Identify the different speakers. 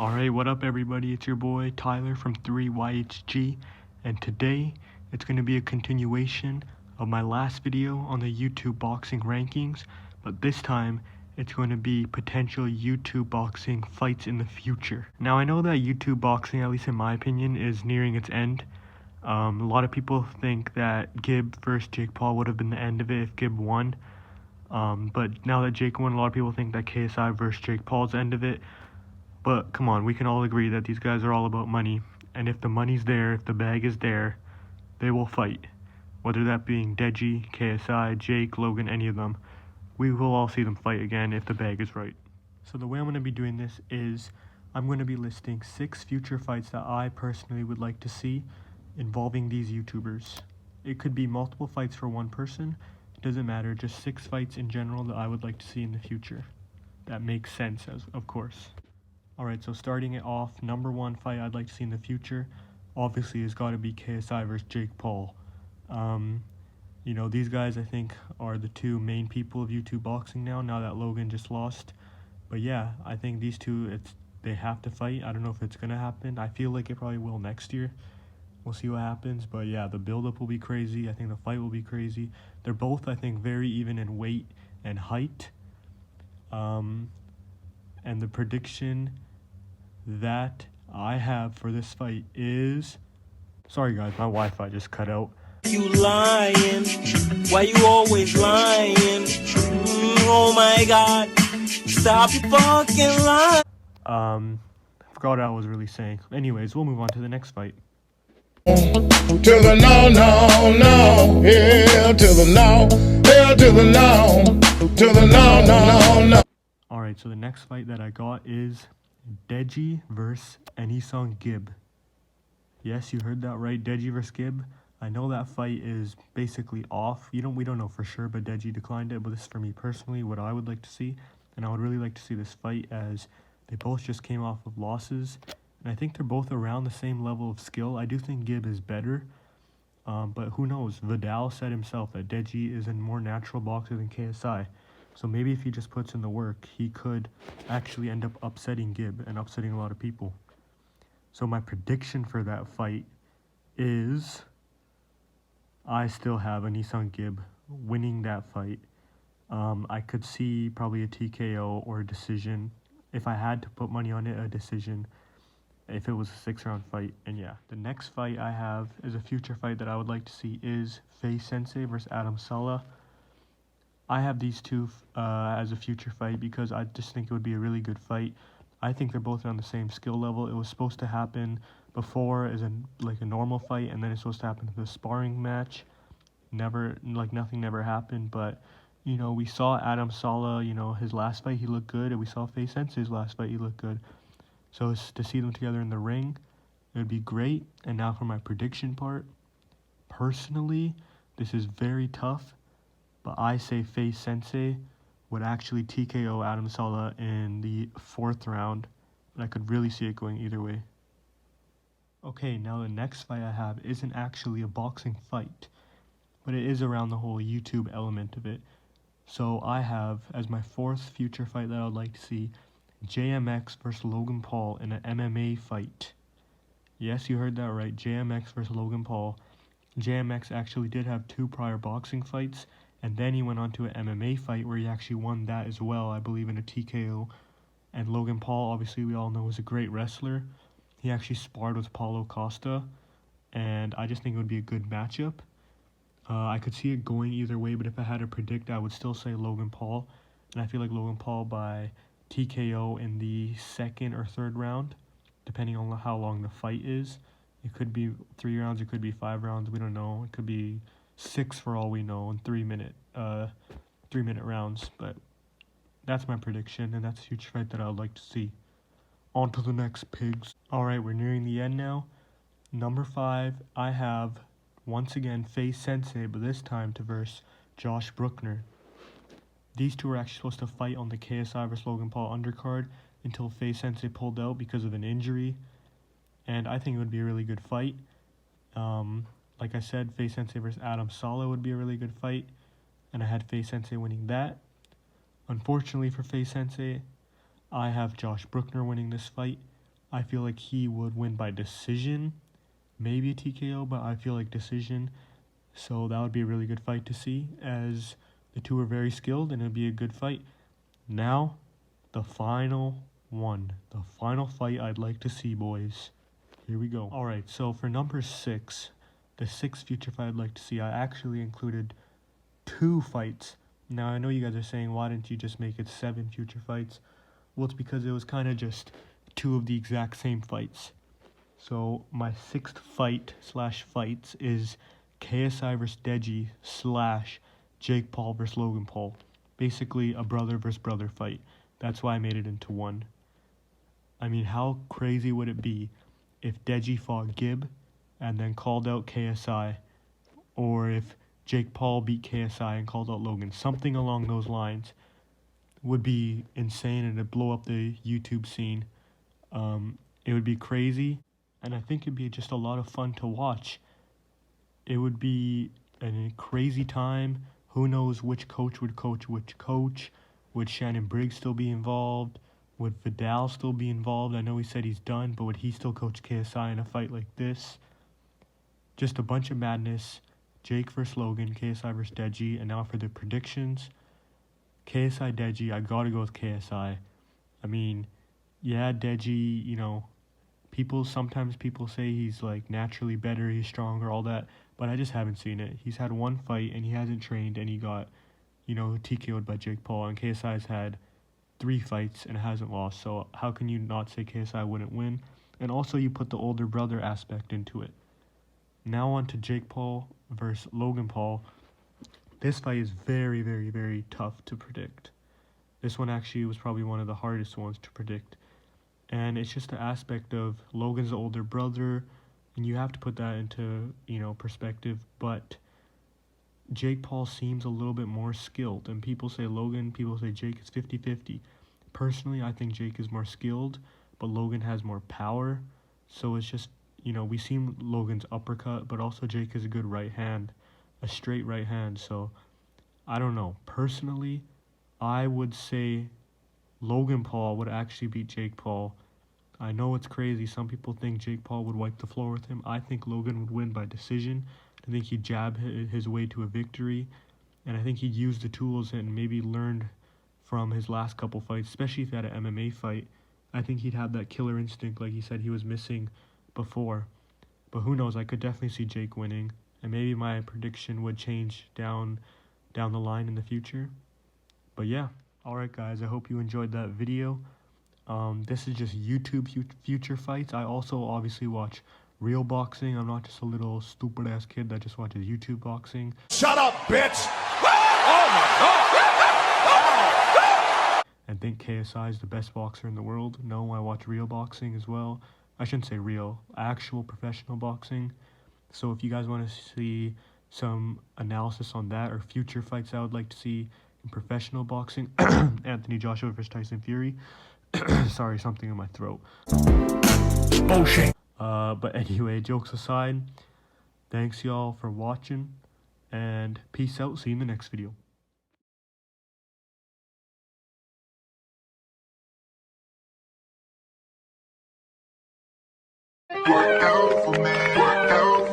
Speaker 1: Alright, what up everybody? It's your boy Tyler from 3YHG, and today it's going to be a continuation of my last video on the YouTube boxing rankings, but this time it's going to be potential YouTube boxing fights in the future. Now I know that YouTube boxing, at least in my opinion, is nearing its end. A lot of people think that Gibb versus Jake Paul would have been the end of it if Gibb won. But now that Jake won, a lot of people think that KSI versus Jake Paul's the end of it. But come on, we can all agree that these guys are all about money. And if the money's there, if the bag is there, they will fight. Whether that being Deji, KSI, Jake, Logan, any of them. We will all see them fight again if the bag is right. So the way I'm going to be doing this is I'm going to be listing 6 future fights that I personally would like to see involving these YouTubers. It could be multiple fights for one person. It doesn't matter. Just 6 fights in general that I would like to see in the future. That makes sense, of course. Alright, so starting it off, number 1 fight I'd like to see in the future, obviously, has got to be KSI versus Jake Paul. You know, these guys, I think, are the 2 main people of YouTube boxing now that Logan just lost. But yeah, I think these 2, they have to fight. I don't know if it's going to happen. I feel like it probably will next year. We'll see what happens. But yeah, the build-up will be crazy. I think the fight will be crazy. They're both, I think, very even in weight and height. And the prediction that I have for this fight is... Sorry guys, my Wi-Fi just cut out.
Speaker 2: You lying? Why you always lying? Oh my god, stop your fucking lying.
Speaker 1: I forgot what I was really saying. Anyways, we'll move on to the next fight.
Speaker 3: To the no, no, no, yeah, to the no, yeah, to the no, to the no, no, no.
Speaker 1: Alright, so the next fight that I got is Deji versus Anisong Gibb. Yes, you heard that right, Deji versus Gibb. I know that fight is basically off. We don't know for sure, but Deji declined it. But this is for me personally, what I would like to see. And I would really like to see this fight as they both just came off of losses. And I think they're both around the same level of skill. I do think Gibb is better. But who knows? Vidal said himself that Deji is a more natural boxer than KSI. So maybe if he just puts in the work, he could actually end up upsetting Gibb and upsetting a lot of people. So my prediction for that fight is I still have Anisong Gibb winning that fight. I could see probably a TKO or a decision. If I had to put money on it, a decision. If it was a 6-round fight. And yeah, the next fight I have is a future fight that I would like to see is Faye Sensei versus Adam Sala. I have these 2 as a future fight because I just think it would be a really good fight. I think they're both on the same skill level. It was supposed to happen before as a normal fight, and then it's supposed to happen in the sparring match. Nothing never happened, but you know, we saw Adam Sala, you know, his last fight he looked good, and we saw Faye Sensei's last fight he looked good. So to see them together in the ring, it would be great. And now for my prediction part, personally, this is very tough. But I say Faye Sensei would actually TKO Adam Sala in the 4th round. And I could really see it going either way. Okay, now the next fight I have isn't actually a boxing fight. But it is around the whole YouTube element of it. So I have, as my 4th future fight that I would like to see, JMX versus Logan Paul in an MMA fight. Yes, you heard that right. JMX versus Logan Paul. JMX actually did have 2 prior boxing fights. And then he went on to an MMA fight where he actually won that as well, I believe in a TKO. And Logan Paul, obviously we all know, is a great wrestler. He actually sparred with Paulo Costa. And I just think it would be a good matchup. I could see it going either way, but if I had to predict, I would still say Logan Paul. And I feel like Logan Paul by TKO in the 2nd or 3rd round, depending on how long the fight is. It could be 3 rounds, it could be 5 rounds, we don't know. It could be 6 for all we know in 3-minute rounds, but that's my prediction, and that's a huge fight that I would like to see. On to the next, pigs. Alright, we're nearing the end now. Number 5, I have, once again, Faye Sensei, but this time to verse Josh Bruckner. These 2 were actually supposed to fight on the KSI vs Logan Paul undercard until Faye Sensei pulled out because of an injury, and I think it would be a really good fight. Like I said, Faye Sensei versus Adam Sala would be a really good fight, and I had Faye Sensei winning that. Unfortunately for Faye Sensei, I have Josh Bruckner winning this fight. I feel like he would win by decision, maybe a TKO, but I feel like decision. So that would be a really good fight to see, as the two are very skilled, and it'd be a good fight. Now, the final one, the final fight I'd like to see, boys. Here we go. All right, so for number 6, the 6th future fight I'd like to see, I actually included 2 fights. Now, I know you guys are saying, why didn't you just make it 7 future fights? Well, it's because it was kind of just 2 of the exact same fights. So my 6th fight / fights is KSI versus Deji / Jake Paul versus Logan Paul. Basically a brother versus brother fight. That's why I made it into one. I mean, how crazy would it be if Deji fought Gib and then called out KSI, or if Jake Paul beat KSI and called out Logan? Something along those lines would be insane, and it'd blow up the YouTube scene. It would be crazy, and I think it'd be just a lot of fun to watch. It would be a crazy time. Who knows which coach would coach which coach? Would Shannon Briggs still be involved? Would Vidal still be involved? I know he said he's done, but would he still coach KSI in a fight like this? Just a bunch of madness. Jake versus Logan, KSI versus Deji, and now for the predictions. KSI Deji, I gotta go with KSI. I mean, yeah, Deji, you know, sometimes people say he's like naturally better, he's stronger, all that, but I just haven't seen it. He's had one fight and he hasn't trained, and he got, you know, TKO'd by Jake Paul, and KSI's had 3 fights and hasn't lost. So how can you not say KSI wouldn't win? And also you put the older brother aspect into it. Now on to Jake Paul versus Logan Paul. This fight is very, very, very tough to predict. This one actually was probably one of the hardest ones to predict. And it's just the aspect of Logan's the older brother, and you have to put that into, you know, perspective. But Jake Paul seems a little bit more skilled, and people say Logan, people say Jake. Is 50-50. Personally, I think Jake is more skilled, but Logan has more power. So it's just, you know, we seen Logan's uppercut, but also Jake is a good right hand, a straight right hand. So I don't know. Personally, I would say Logan Paul would actually beat Jake Paul. I know it's crazy. Some people think Jake Paul would wipe the floor with him. I think Logan would win by decision. I think he'd jab his way to a victory. And I think he'd use the tools and maybe learned from his last couple fights, especially if he had an MMA fight. I think he'd have that killer instinct like he said he was missing before. But who knows? I could definitely see Jake winning. And maybe my prediction would change down the line in the future. But yeah. Alright guys, I hope you enjoyed that video. This is just YouTube future fights. I also obviously watch real boxing. I'm not just a little stupid ass kid that just watches YouTube boxing.
Speaker 3: Shut up, bitch!
Speaker 1: And think KSI is the best boxer in the world. No, I watch real boxing as well. I shouldn't say real, actual professional boxing. So if you guys want to see some analysis on that, or future fights I would like to see in professional boxing, Anthony Joshua versus Tyson Fury. Sorry, something in my throat.
Speaker 3: Bullshit.
Speaker 1: But anyway, jokes aside, thanks y'all for watching, and peace out. See you in the next video.
Speaker 3: Work out for me. Work out